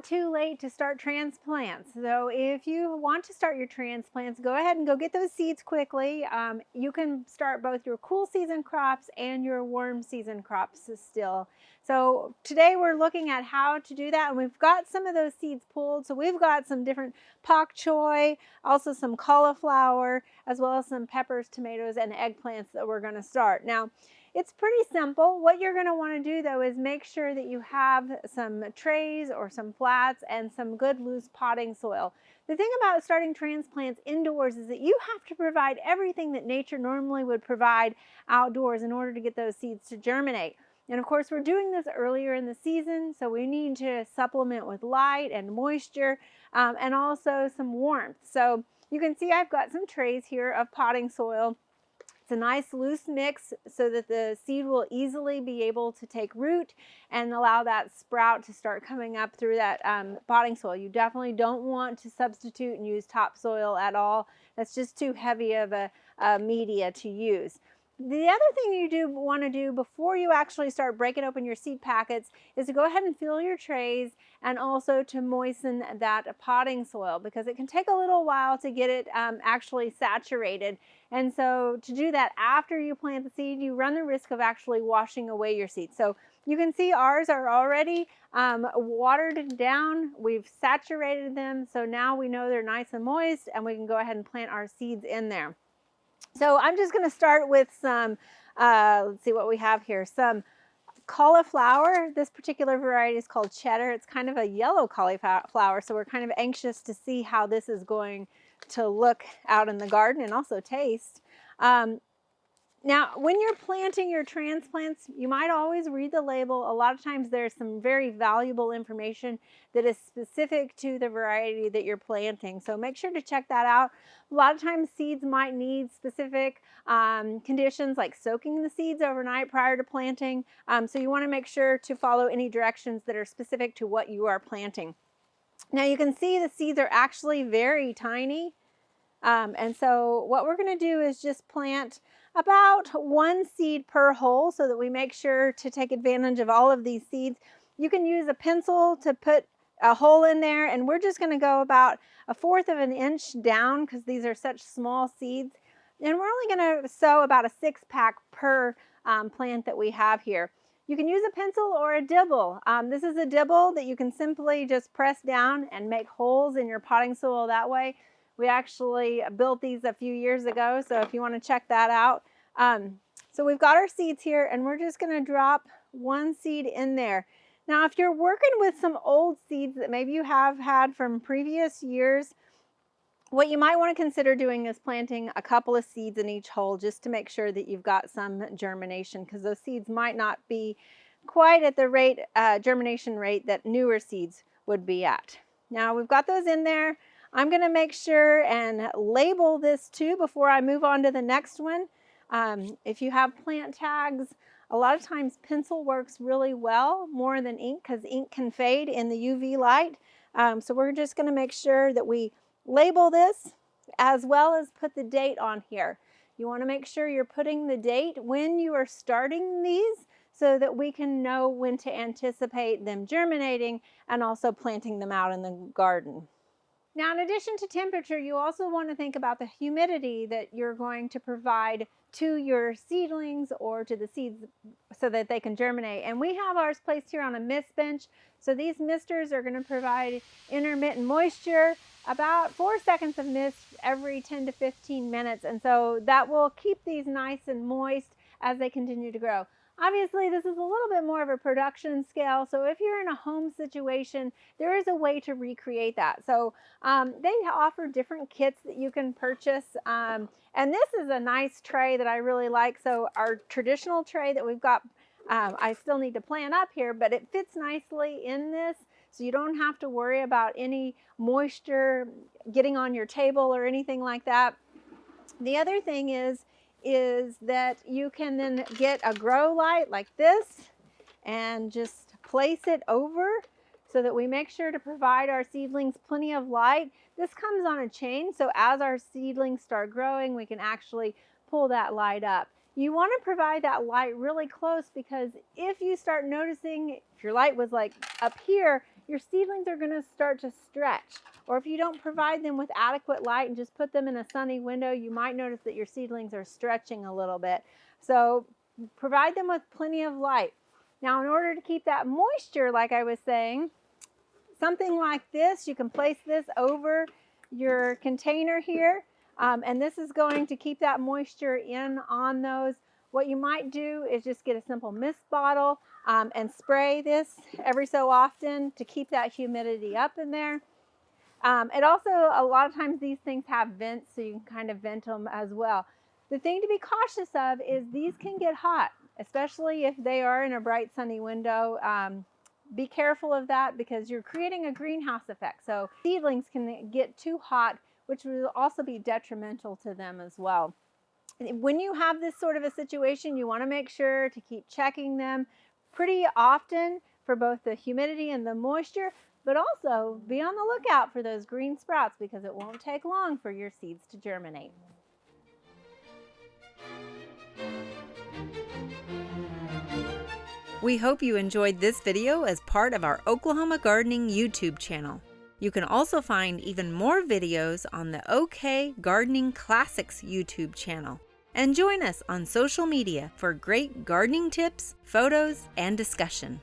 not too late to start transplants. So if you want to start your transplants, go ahead and go get those seeds quickly. You can start both your cool season crops and your warm season crops still. So today we're looking at how to do that, and we've got some of those seeds pulled. So we've got some different pak choi, also some cauliflower, as well as some peppers, tomatoes, and eggplants that we're going to start. Now, it's pretty simple. What you're going to want to do though is make sure that you have some trays or some flats and some good loose potting soil. The thing about starting transplants indoors is that you have to provide everything that nature normally would provide outdoors in order to get those seeds to germinate. And of course, we're doing this earlier in the season, so we need to supplement with light and moisture and also some warmth. So you can see I've got some trays here of potting soil. It's a nice loose mix so that the seed will easily be able to take root and allow that sprout to start coming up through that potting soil. You definitely don't want to substitute and use topsoil at all. That's just too heavy of a media to use. The other thing you do want to do before you actually start breaking open your seed packets is to go ahead and fill your trays and also to moisten that potting soil, because it can take a little while to get it actually saturated. And so to do that after you plant the seed, you run the risk of actually washing away your seed. So you can see ours are already watered down. We've saturated them. So now we know they're nice and moist, and we can go ahead and plant our seeds in there. So I'm just going to start with some, let's see what we have here, some cauliflower. This particular variety is called cheddar. It's kind of a yellow cauliflower, so we're kind of anxious to see how this is going to look out in the garden and also taste. Now, when you're planting your transplants, you might always read the label. A lot of times there's some very valuable information that is specific to the variety that you're planting. So make sure to check that out. A lot of times seeds might need specific conditions, like soaking the seeds overnight prior to planting. So you want to make sure to follow any directions that are specific to what you are planting. Now you can see the seeds are actually very tiny. And so what we're going to do is just plant about one seed per hole so that we make sure to take advantage of all of these seeds. You can use a pencil to put a hole in there, and we're just going to go about 1/4 of an inch down because these are such small seeds. And we're only going to sow about a 6-pack per plant that we have here. You can use a pencil or a dibble. This is a dibble that you can simply just press down and make holes in your potting soil that way. We actually built these a few years ago, so if you want to check that out. So we've got our seeds here, and we're just going to drop one seed in there. Now, if you're working with some old seeds that maybe you have had from previous years, what you might want to consider doing is planting a couple of seeds in each hole just to make sure that you've got some germination, because those seeds might not be quite at the germination rate that newer seeds would be at. Now, we've got those in there. I'm going to make sure and label this too before I move on to the next one. If you have plant tags, a lot of times pencil works really well, more than ink, because ink can fade in the UV light. So we're just going to make sure that we label this as well as put the date on here. You want to make sure you're putting the date when you are starting these so that we can know when to anticipate them germinating and also planting them out in the garden. Now, in addition to temperature, you also want to think about the humidity that you're going to provide to your seedlings or to the seeds so that they can germinate. And we have ours placed here on a mist bench. So these misters are going to provide intermittent moisture, about 4 seconds of mist every 10 to 15 minutes. And so that will keep these nice and moist as they continue to grow. Obviously, this is a little bit more of a production scale, so if you're in a home situation, there is a way to recreate that. So they offer different kits that you can purchase, and this is a nice tray that I really like. So our traditional tray that we've got, I still need to plant up here, but it fits nicely in this, so you don't have to worry about any moisture getting on your table or anything like that. The other thing is that you can then get a grow light like this and just place it over so that we make sure to provide our seedlings plenty of light. This comes on a chain, so as our seedlings start growing, we can actually pull that light up. You want to provide that light really close, because if you start noticing, if your light was like up here your seedlings are going to start to stretch. Or if you don't provide them with adequate light and just put them in a sunny window, you might notice that your seedlings are stretching a little bit. So provide them with plenty of light. Now, in order to keep that moisture, like I was saying, something like this, you can place this over your container here, and this is going to keep that moisture in on those. What you might do is just get a simple mist bottle and spray this every so often to keep that humidity up in there. It also, a lot of times these things have vents, so you can kind of vent them as well. The thing to be cautious of is these can get hot, especially if they are in a bright sunny window. Be careful of that because you're creating a greenhouse effect. So seedlings can get too hot, which will also be detrimental to them as well. When you have this sort of a situation, you want to make sure to keep checking them pretty often for both the humidity and the moisture, but also be on the lookout for those green sprouts because it won't take long for your seeds to germinate. We hope you enjoyed this video as part of our Oklahoma Gardening YouTube channel. You can also find even more videos on the OK Gardening Classics YouTube channel. And join us on social media for great gardening tips, photos, and discussion.